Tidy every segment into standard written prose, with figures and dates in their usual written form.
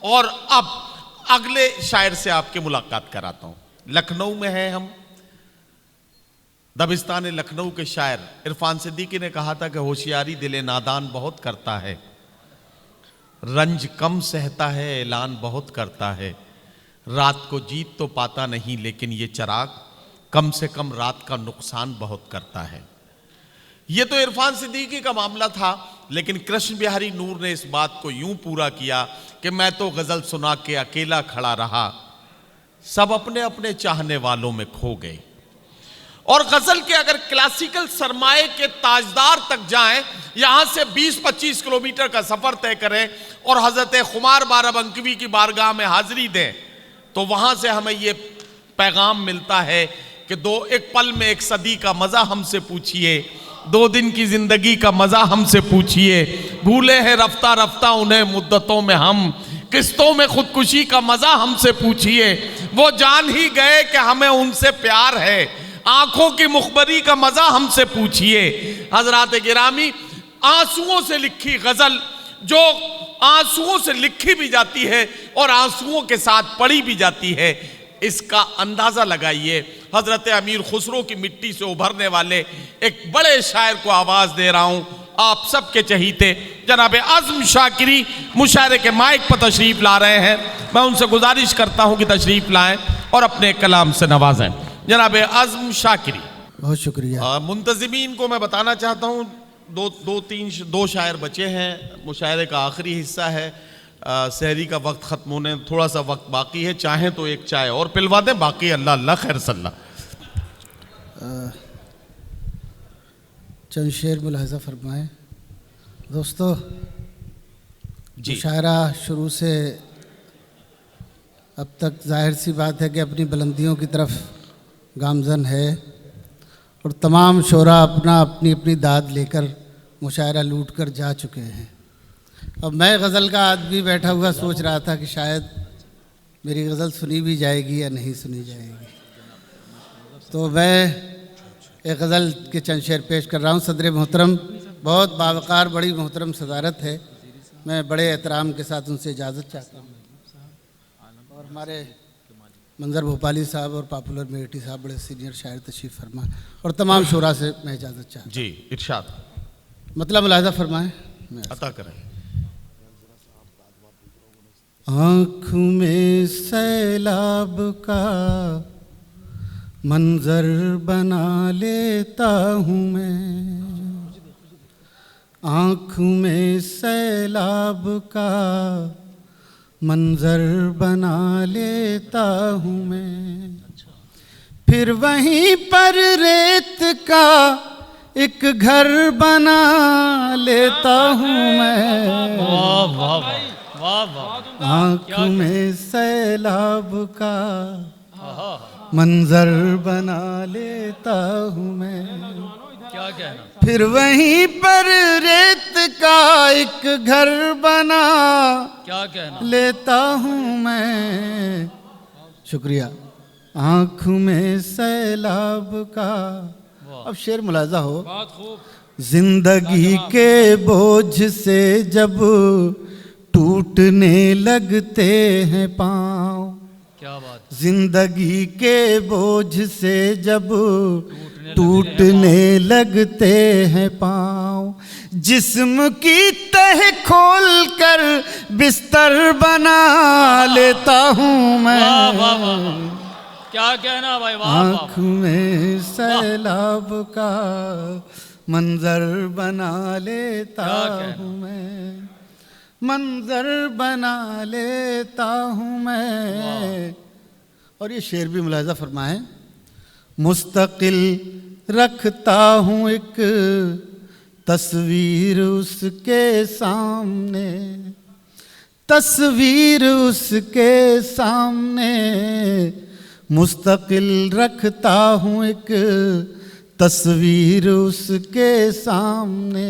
اور اب اگلے شاعر سے آپ کے ملاقات کراتا ہوں. لکھنؤ میں ہیں ہم. دبستان لکھنؤ کے شاعر عرفان صدیقی نے کہا تھا کہ ہوشیاری دل نادان بہت کرتا ہے، رنج کم سہتا ہے اعلان بہت کرتا ہے، رات کو جیت تو پاتا نہیں لیکن یہ چراغ کم سے کم رات کا نقصان بہت کرتا ہے. یہ تو عرفان صدیقی کا معاملہ تھا، لیکن کرشن بہاری نور نے اس بات کو یوں پورا کیا کہ میں تو غزل سنا کے اکیلا کھڑا رہا، سب اپنے اپنے چاہنے والوں میں کھو گئے. اور غزل کے اگر کلاسیکل سرمائے کے تاجدار تک جائیں، یہاں سے 20-25 کلومیٹر کا سفر طے کریں اور حضرت خمار بارہ بنکوی کی بارگاہ میں حاضری دیں، تو وہاں سے ہمیں یہ پیغام ملتا ہے کہ ایک پل میں ایک صدی کا مزہ ہم سے پوچھئے، 2 دن کی زندگی کا مزہ ہم سے پوچھئے، بھولے ہیں رفتہ رفتہ انہیں مدتوں میں ہم، قسطوں میں خودکشی کا مزہ ہم سے پوچھئے، وہ جان ہی گئے کہ ہمیں ان سے پیار ہے، آنکھوں کی مخبری کا مزہ ہم سے پوچھئے. حضرات گرامی، آنسوؤں سے لکھی غزل جو آنسوؤں سے لکھی بھی جاتی ہے اور آنسوؤں کے ساتھ پڑھی بھی جاتی ہے، اس کا اندازہ لگائیے. حضرت امیر خسرو کی مٹی سے ابھرنے والے ایک بڑے شاعر کو آواز دے رہا ہوں، آپ سب کے چہیتے جناب عزم شاکری مشاعرے کے مائک پر تشریف لا رہے ہیں. میں ان سے گزارش کرتا ہوں کہ تشریف لائیں اور اپنے کلام سے نوازیں. جناب عزم شاکری. بہت شکریہ. منتظمین کو میں بتانا چاہتا ہوں دو شاعر بچے ہیں، مشاعرے کا آخری حصہ ہے، سحری کا وقت ختم ہونے تھوڑا سا وقت باقی ہے، چاہیں تو ایک چائے اور پلوا دیں، باقی اللہ اللہ خیر صلی اللہ. چند شعر ملاحظہ فرمائیں. دوستو، جی مشاعرہ شروع سے اب تک ظاہر سی بات ہے کہ اپنی بلندیوں کی طرف گامزن ہے، اور تمام شعراء اپنی اپنی داد لے کر مشاعرہ لوٹ کر جا چکے ہیں. اب میں غزل کا آدمی بیٹھا ہوا سوچ رہا تھا کہ شاید میری غزل سنی بھی جائے گی یا نہیں سنی جائے گی، تو میں ایک غزل کے چند شعر پیش کر رہا ہوں. صدر محترم بہت باوقار، بڑی محترم صدارت ہے، میں بڑے احترام کے ساتھ ان سے اجازت چاہتا ہوں، اور ہمارے منظر بھوپالی صاحب اور پاپولر میٹی صاحب بڑے سینئر شاعر تشریف فرما، اور تمام شعراء سے میں اجازت چاہتا ہوں. جی ارشاد. مطلب ملاحظہ فرمائیں. عطا کریں. آنکھوں میں سیلاب کا منظر بنا لیتا ہوں میں، آنکھوں میں سیلاب کا منظر بنا لیتا ہوں میں، پھر وہیں پر ریت کا ایک گھر بنا لیتا ہوں میں. آنکھوں میں سیلاب کا منظر بنا لیتا ہوں میں، پھر وہیں پر ریت کا ایک گھر بنا لیتا ہوں میں. شکریہ. آنکھوں میں سیلاب کا. اب شعر ملاحظہ ہو. زندگی کے بوجھ سے جب ٹوٹنے لگتے ہیں پاؤں، زندگی کے بوجھ سے جب ٹوٹنے لگتے ہیں پاؤں، جسم کی تہ کھول کر بستر بنا لیتا ہوں میں. کیا کہنا بھائی. آنکھوں میں سیلاب کا منظر بنا لیتا ہوں میں، منظر بنا لیتا ہوں میں. اور یہ شعر بھی ملاحظہ فرمائیں. مستقل رکھتا ہوں ایک تصویر اس کے سامنے، تصویر اس کے سامنے، مستقل رکھتا ہوں ایک تصویر اس کے سامنے،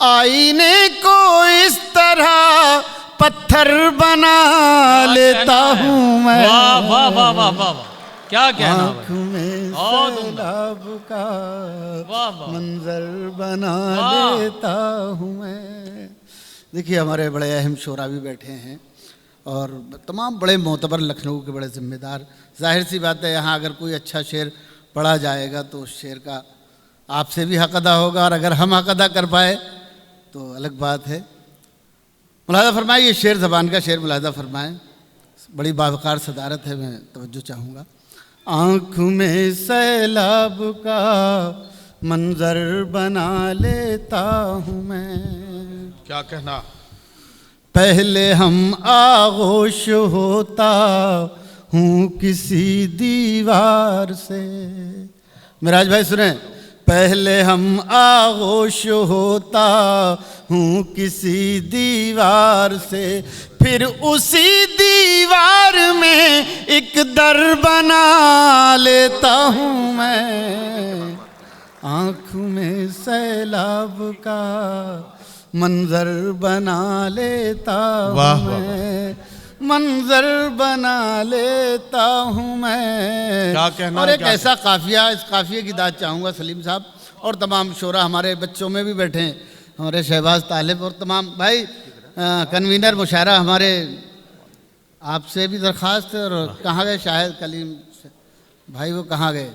آئینے کو اس طرح پتھر بنا لیتا ہوں میں. واہ واہ واہ واہ واہ. کیا کہنا. آنکھوں میں سیلاب کا منظر بنا لیتا ہوں میں. دیکھیے ہمارے بڑے اہم شعراء بھی بیٹھے ہیں، اور تمام بڑے معتبر لکھنؤ کے بڑے ذمہ دار. ظاہر سی بات ہے یہاں اگر کوئی اچھا شعر پڑھا جائے گا تو اس شعر کا آپ سے بھی حق ادا ہوگا، اور اگر ہم حق ادا کر پائے تو الگ بات ہے. ملاحظہ فرمائیں، یہ شعر زبان کا شعر ملاحظہ فرمائیں، بڑی باوقار صدارت ہے، میں توجہ چاہوں گا. آنکھوں میں سیلاب کا منظر بنا لیتا ہوں میں، کیا کہنا؟ پہلے ہم آغوش ہوتا ہوں کسی دیوار سے. معراج بھائی سنیں، پہلے ہم آغوش ہوتا ہوں کسی دیوار سے، پھر اسی دیوار میں ایک در بنا لیتا ہوں میں. آنکھوں میں سیلاب کا منظر بنا لیتا ہوں میں، منظر بنا لیتا ہوں میں. کیا کہنا؟ اور ایک ایسا قافیہ، اس قافیے کی داد چاہوں گا سلیم صاحب اور تمام شعراء ہمارے بچوں میں بھی بیٹھے ہیں، ہمارے شہباز طالب اور تمام بھائی کنوینر مشاعرہ ہمارے، آپ سے بھی درخواست ہے. اور کہاں گئے شاہد کلیم بھائی، وہ کہاں گئے؟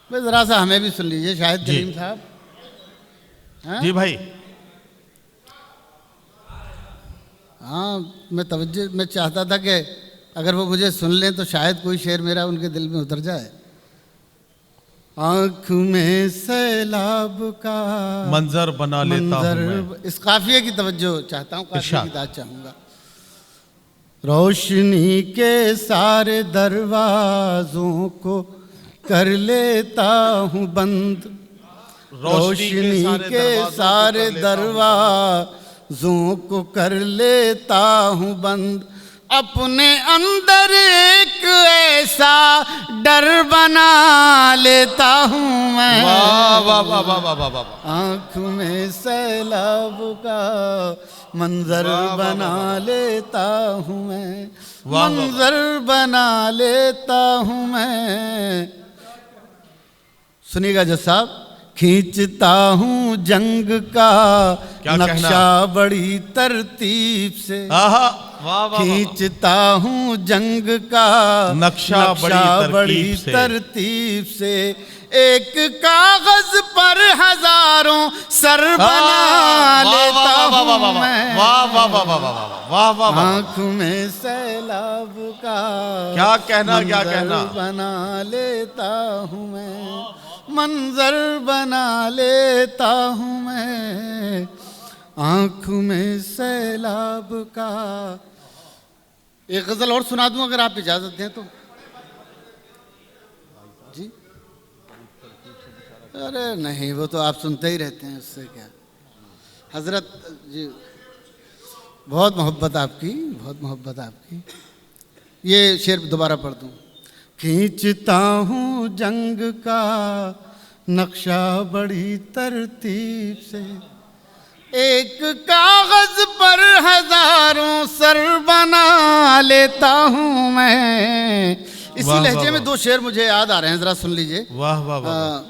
بھائی ذرا سا ہمیں بھی سن لیجئے شاہد کلیم صاحب. جی بھائی. ہاں میں توجہ میں چاہتا تھا کہ اگر وہ مجھے سن لیں تو شاید کوئی شعر میرا ان کے دل میں اتر جائے. آنکھوں میں سیلاب کا منظر بنا لیتا ہوں میں. اس قافیے کی توجہ چاہتا ہوں، قافیے کی داد چاہوں گا. روشنی کے سارے دروازوں کو کر لیتا ہوں بند، روشنی کے سارے دروازوں کو کر لیتا ہوں بند، اپنے اندر ایک ایسا ڈر بنا لیتا ہوں میں. واہ واہ واہ واہ واہ واہ واہ. آنکھوں میں سیلاب کا منظر بنا لیتا ہوں میں، منظر بنا لیتا ہوں میں. سنیے گا جج صاحب، کھینچتا ہوں جنگ کا نقشہ بڑی ترتیب سے، کھینچتا ہوں جنگ کا نقشہ بڑی ترتیب سے، ایک کاغذ پر ہزاروں سر بنا لیتا ہوں میں. آنکھوں میں سیلاب کا کیا کہنا، کیا کہنا، بنا لیتا ہوں میں، منظر بنا لیتا ہوں میں. آنکھوں میں سیلاب کا. ایک غزل اور سنا دوں اگر آپ اجازت دیں تو. جی ارے نہیں، وہ تو آپ سنتے ہی رہتے ہیں، اس سے کیا. حضرت جی بہت محبت آپ کی، بہت محبت آپ کی. یہ شعر دوبارہ پڑھ دوں. کھینچتا ہوں جنگ کا نقشہ بڑی ترتیب سے، ایک کاغذ پر ہزاروں سر بنا لیتا ہوں میں. اسی لہجے میں دو شعر مجھے یاد آ رہے ہیں، ذرا سن لیجئے. واہ واہ واہ.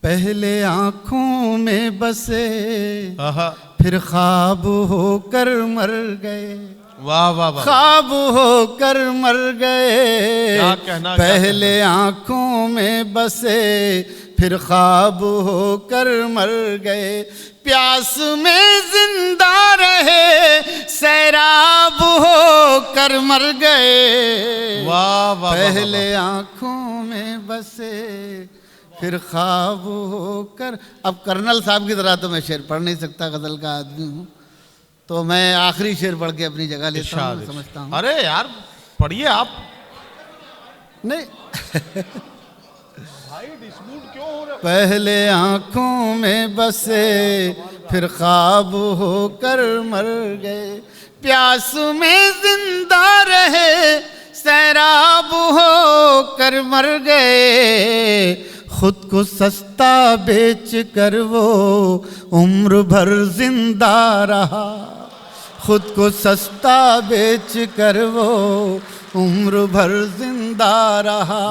پہلے آنکھوں میں بسے پھر خواب ہو کر مر گئے، واہ واہ واہ. خواب ہو کر مر گئے. پہلے آنکھوں میں بسے پھر خواب ہو کر مر گئے، پیاس میں زندہ رہے سیراب ہو کر مر گئے. پہلے آنکھوں میں بسے پھر خواب ہو کر. اب کرنل صاحب کی طرح تو میں شعر پڑھ نہیں سکتا، غزل کا آدمی ہوں، تو میں آخری شعر پڑھ کے اپنی جگہ لیتا ہوں، سمجھتا ہوں. ارے یار پڑھیے آپ. نہیں پہلے آنکھوں میں بسے پھر خواب ہو کر مر گئے، پیاس میں زندہ رہے سیراب ہو کر مر گئے. خود کو سستا بیچ کر وہ عمر بھر زندہ رہا، خود کو سستا بیچ کر وہ عمر بھر زندہ رہا.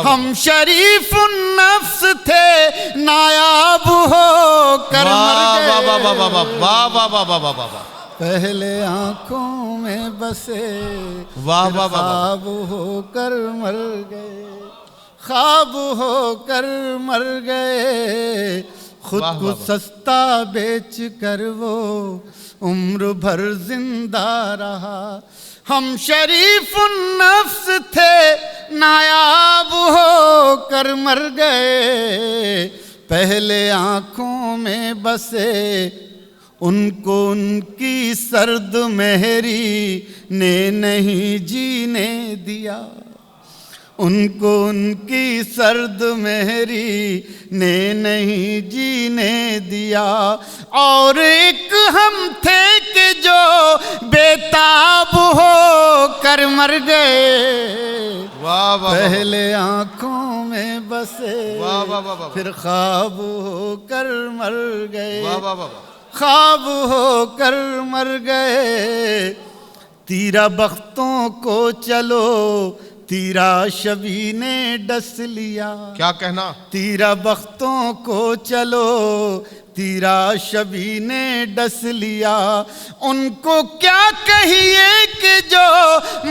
ہم شریف النفس تھے نایاب ہو کر مر گئے. پہلے آنکھوں میں بسے واہ پھر واہ واہ واہ۔ خواب ہو کر مر گئے، خواب ہو کر مر گئے، خود واہ کو واہ واہ۔ سستا بیچ کر وہ عمر بھر زندہ رہا۔ ہم شریف النفس تھے نایاب ہو کر مر گئے، پہلے آنکھوں میں بسے ان کو ان کی سرد مہری نے نہیں جینے دیا، ان کو ان کی سرد مہری نے نہیں جینے دیا۔ اور ایک ہم تھے کہ جو بےتاب ہو کر مر گئے، واہ واہ واہ۔ پہلے آنکھوں میں بسے واہ واہ واہ واہ۔ پھر خواب ہو کر مر گئے، واہ واہ واہ واہ۔ خواب ہو کر مر گئے۔ تیرا بختوں کو چلو تیرا شبی نے ڈس لیا، کیا کہنا؟ تیرا بختوں کو چلو تیرا شبی نے ڈس لیا۔ ان کو کیا کہیے کہ جو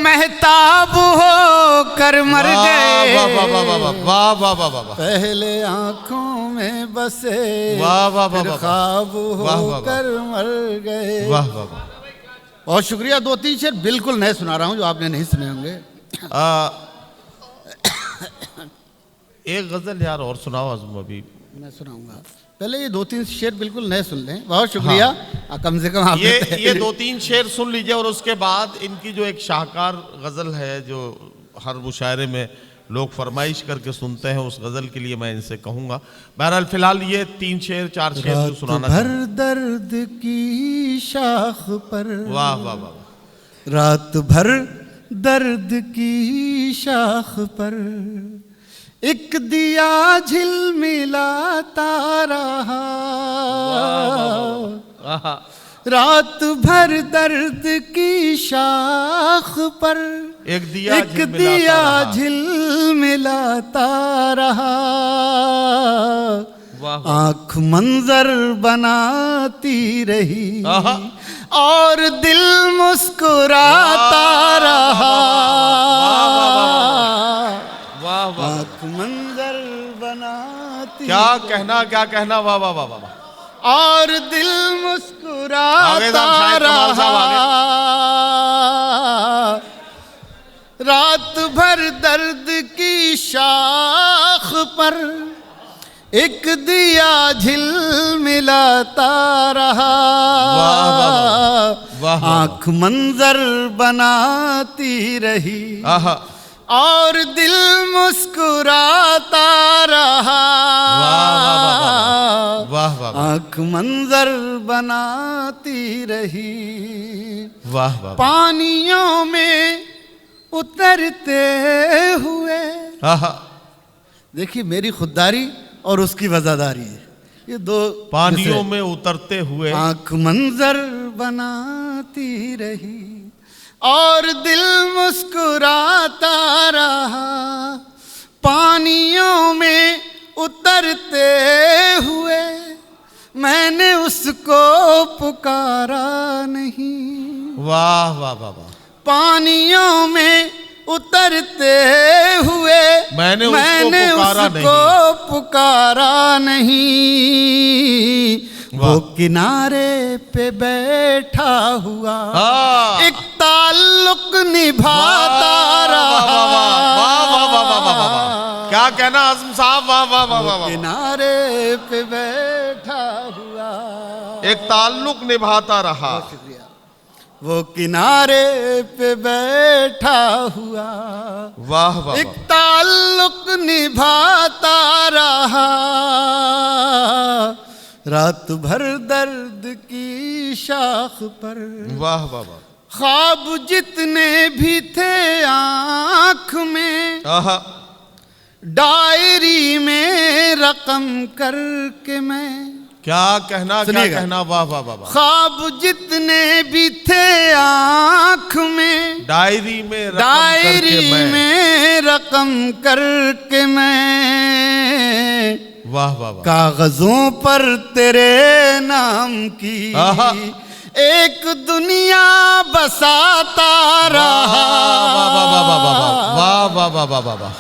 مہتاب ہو کر مر گئے، واہ واہ واہ واہ واہ واہ واہ واہ واہ۔ پہلے آنکھوں میں بسے واہ واہ واہ پھر واہ۔ خواب واہ واہ ہو واہ۔ کر مر گئے۔ واہ واہ واہ۔ بہت شکریہ، دو تین شعر بالکل نئے سنا رہا ہوں جو آپ نے نہیں سنے ہوں گے۔ ایک غزل یار اور سناؤ عظم ابھی۔ میں سناؤں گا، پہلے یہ دو تین شعر بالکل نئے سن لیں۔ بہت شکریہ، کم سے کم آپ نے یہ دو تین شعر سن لیجئے اور اس کے بعد ان کی جو ایک شاہکار غزل ہے جو ہر مشاعرے میں لوگ فرمائش کر کے سنتے ہیں، اس غزل کے لیے میں ان سے کہوں گا۔ بہرحال فی الحال یہ تین شعر چار شعر جو رات سنانا بھر چاہوں۔ درد کی شاخ پر، واہ واہ واہ۔ رات بھر درد کی شاخ پر ایک دیا جھلملاتا رہا، رات بھر درد کی شاخ پر ایک دیا جھلملاتا رہا، واہ آنکھ منظر بناتی رہی اور دل مسکراتا رہا، واہ واہ۔ آنکھ منظر بناتی کیا کہنا کیا کہنا، واہ واہ واہ واہ۔ اور دل مسکراتا رہا، رات بھر درد کی شاخ پر ایک دیا جھلملاتا رہا، آنکھ منظر بناتی رہی اور دل مسکراتا رہا، آنکھ منظر بناتی رہی، پانیوں میں اترتے ہوئے۔ دیکھیے میری خودداری اور اس کی وزاداری ہے، یہ دو پانیوں میں اترتے ہوئے، آنکھ منظر بناتی رہی اور دل مسکراتا رہا، پانیوں میں اترتے ہوئے میں نے اس کو پکارا نہیں، واہ واہ واہ واہ۔ پانیوں میں اترتے ہوئے میں نے اس کو پکارا نہیں، وہ کنارے پہ بیٹھا ہوا ایک تعلق نبھاتا رہا، کیا کہنا عظم صاحب، واہ واہ واہ واہ۔ کنارے پہ بیٹھا ہوا ایک تعلق نبھاتا رہا، وہ کنارے پہ بیٹھا ہوا واہ واہ، ایک تعلق نبھاتا رہا، رات بھر درد کی شاخ پر، واہ واہ واہ۔ خواب جتنے بھی تھے آنکھ میں ڈائری میں رقم کر کے میں، کیا کہنا کیا کہنا، واہ واہ واہ۔ خواب جتنے بھی تھے آنکھ میں ڈائری میں رقم کر کے میں، واہ واہ واہ، کاغذوں پر تیرے نام کی ایک دنیا بساتا رہا واہ واہ واہ واہ واہ واہ واہ واہ واہ واہ،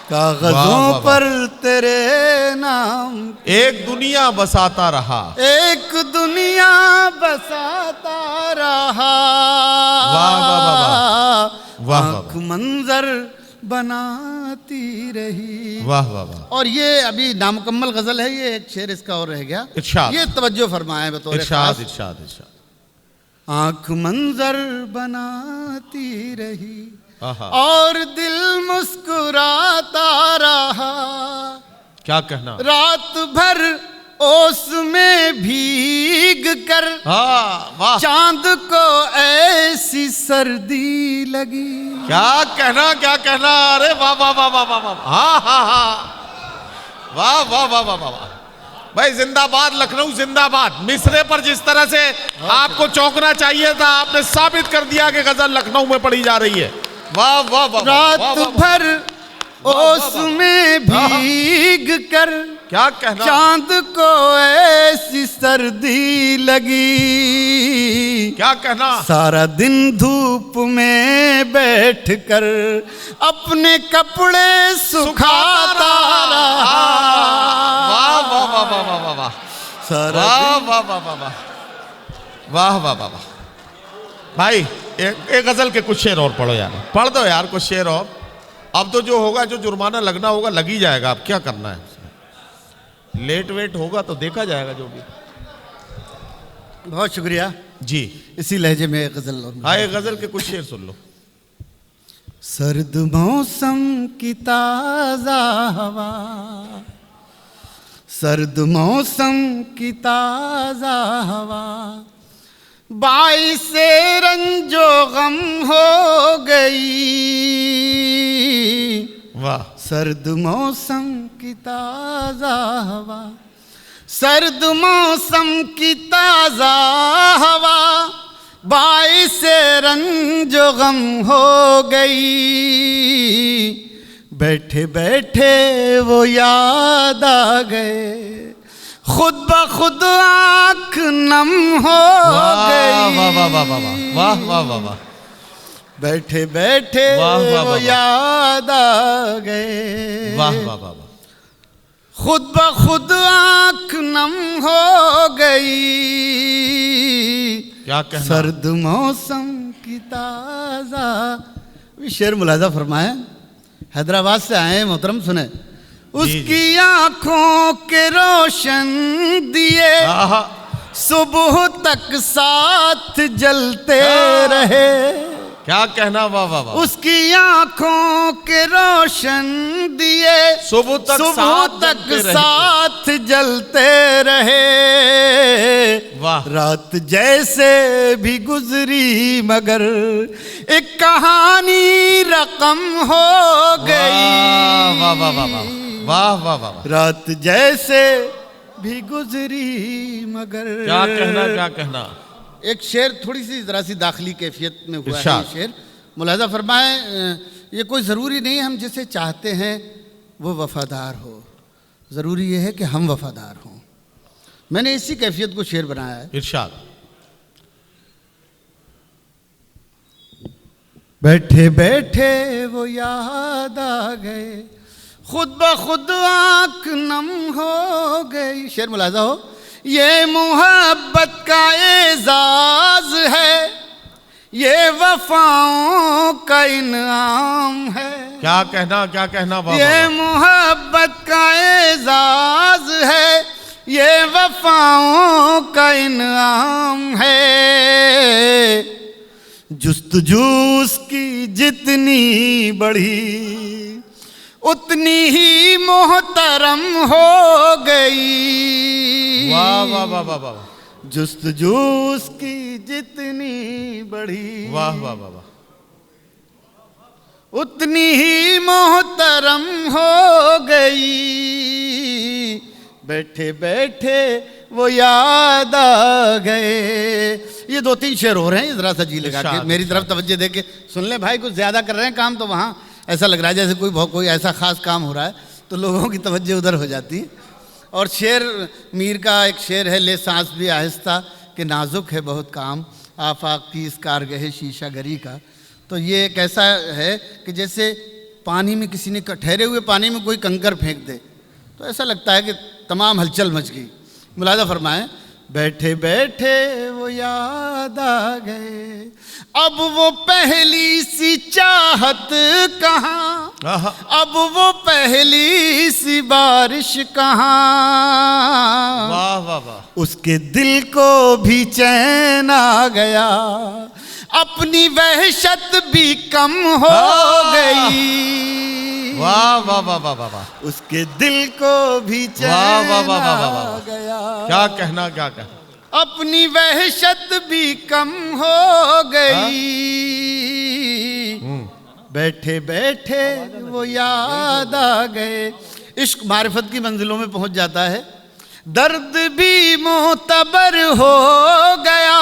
کاغذوں پر تیرے نام، ایک دنیا بساتا رہا، ایک دنیا بساتا رہا، واہ واہ واہ واہ، واہ واہ آنکھ منظر بناتی رہی۔ واہ واہ واہ، اور یہ ابھی نامکمل غزل ہے، یہ ایک شعر اس کا اور رہ گیا، ارشاد یہ توجہ فرمائیں بطور ارشاد خاص۔ ارشاد ارشاد، آنکھ منظر بناتی رہی آہا، اور دل مسکراتا رہا، کیا کہنا، رات بھر اوس میں بھیگ کر ہاں واہ، چاند کو ایسی سردی لگی۔ کیا کہنا کیا کہنا، ارے واہ واہ واہ واہ واہ واہ، ہاں ہاں ہاں، واہ واہ واہ واہ واہ، بھائی زندہ باد لکھنؤ، زندہ باد۔ مصرے پر جس طرح سے آپ کو چونکنا چاہیے تھا، آپ نے ثابت کر دیا کہ غزل لکھنؤ میں پڑھی جا رہی ہے، واہ واہ واہ، رات بھر اوس میں بھیگ کر کیا کہنا، چاند کو ایسی سردی لگی، کیا کہنا، سارا دن دھوپ میں بیٹھ کر اپنے کپڑے سکھاتا رہا، واہ واہ واہ واہ واہ واہ واہ، سارا واہ واہ واہ واہ واہ، واہ واہ واہ واہ، بھائی ایک غزل کے کچھ شعر اور پڑھو یار، پڑھ دو یار کچھ شعر اور۔ اب تو جو ہوگا، جو جرمانہ لگنا ہوگا لگ ہی جائے گا، اب کیا کرنا ہے، لیٹ ویٹ ہوگا تو دیکھا جائے گا جو بھی۔ بہت شکریہ، جی اسی لہجے میں ایک غزل اور۔ ہاں، ایک غزل کے کچھ شعر سن لو۔ سرد موسم کی تازہ ہوا، سرد موسم کی تازہ ہوا باعث رنج و غم ہو گئی، واہ، سرد موسم کی تازہ ہوا، سرد موسم کی تازہ ہوا باعث رنج و غم ہو گئی، بیٹھے بیٹھے وہ یاد آ گئے، خود بخود آنکھ نم ہو گئی، واہ واہ واہ واہ واہ واہ واہ واہ، بیٹھے بیٹھے واہ واہ واہ وہ واہ، یاد آ گئے، واہ واہ واہ واہ، خود بخود آنکھ نم ہو گئی، کیا کہنا، سرد موسم کی تازہ۔ شعر ملاحظہ فرمائیں، حیدرآباد سے آئے ہیں محترم، سنیں، اس کی آنکھوں کے روشن دیے آہا، صبح تک ساتھ جلتے رہے، کیا کہنا، واہ واہ واہ، اس کی آنکھوں کے روشن دیے صبح تک ساتھ جلتے رہے، واہ، رات جیسے بھی گزری مگر ایک کہانی رقم ہو گئی، واہ واہ واہ واہ واہ واہ واہ، رات جیسے بھی گزری مگر۔ کیا کہنا کیا کہنا، ایک شعر تھوڑی سی ذرا سی داخلی کیفیت میں ہوا ہے، ارشاد۔ یہ شعر ملاحظہ فرمائیں، یہ کوئی ضروری نہیں ہم جسے چاہتے ہیں وہ وفادار ہو، ضروری یہ ہے کہ ہم وفادار ہوں۔ میں نے اسی کیفیت کو شعر بنایا ہے۔ ارشاد، بیٹھے بیٹھے وہ یاد آ گئے، خود بخود آنکھ نم ہو گئی، شعر ملاحظہ ہو، یہ محبت کا اعزاز ہے، یہ وفاؤں کا انعام ہے، کیا کہنا کیا کہنا، واہ یہ واہ، محبت کا اعزاز ہے، یہ وفاؤں کا انعام ہے، جستجو اس کی جتنی بڑھی اتنی ہی محترم ہو گئی، واہ واہ واہ واہ واہ، جستجو اس کی جتنی بڑھی واہ واہ واہ واہ، اتنی ہی محترم ہو گئی، بیٹھے بیٹھے وہ یاد آ گئے۔ یہ دو تین شعر ہو رہے ہیں، ذرا سا جی لگا کے ارشاد، میری طرف توجہ دے کے سن لیں بھائی، کچھ زیادہ کر رہے ہیں کام تو وہاں ایسا لگ رہا ہے جیسے کوئی ایسا خاص کام ہو رہا ہے تو لوگوں کی توجہ ادھر ہو جاتی ہے۔ اور شعر میر کا ایک شعر ہے، لے سانس بھی آہستہ کہ کہ نازک ہے بہت کام آفاق کی اس کارگہ شیشہ گری کا. تو یہ ایک ایسا ہے کہ جیسے پانی میں کسی نے ٹھہرے ہوئے پانی میں کوئی کنکر پھینک دے تو ایسا لگتا ہے کہ تمام ہلچل مچ گئی. ملاحظہ فرمائیں. بیٹھے بیٹھے وہ یاد آ گئے اب وہ پہلی سی چاہت کہاں, اب وہ پہلی سی بارش کہاں, واہ واہ واہ, اس کے دل کو بھی چین آ گیا اپنی وحشت بھی کم ہو گئی. واہ واہ واہ واہ واہ, اس کے دل کو بھی چین واہ واہ واہ واہ واہ آ واہ. گیا کیا کہنا, کیا کہنا. اپنی وحشت بھی کم ہو گئی. بیٹھے بیٹھے وہ یاد آ گئے. عشق معرفت کی منزلوں میں پہنچ جاتا ہے. درد بھی معتبر ہو گیا,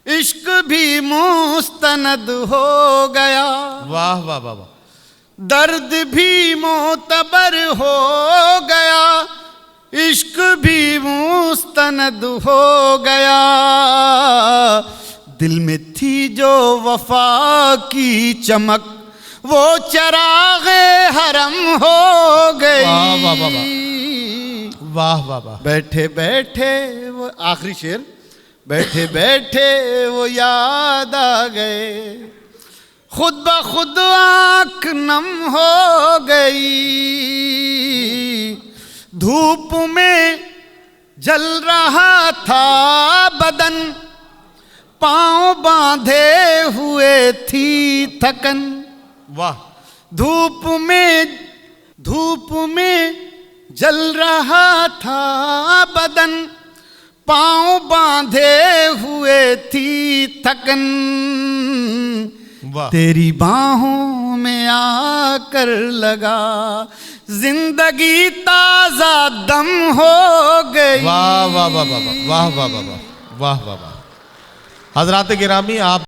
عشق بھی مستند ہو گیا. واہ واہ واہ واہ. درد بھی معتبر ہو گیا, عشق بھی مستند ہو گیا. دل میں تھی جو وفا کی چمک وہ چراغ حرم ہو گئی. واہ واہ واہ واہ واہ واہ. بیٹھے بیٹھے وہ آخری شعر. بیٹھے بیٹھے وہ یاد آ گئے خود بخود آنکھ نم ہو گئی. دھوپ میں جل رہا تھا بدن پاؤں باندھے ہوئے تھی تھکن. واہ. دھوپ میں جل رہا تھا بدن پاؤں باندھے ہوئے تھی تھکن. واہ. تیری باہوں میں آ کر لگا زندگی تازہ دم ہو گئی. واہ واہ واہ واہ واہ واہ واہ واہ واہ واہ. حضرات گرامی, آپ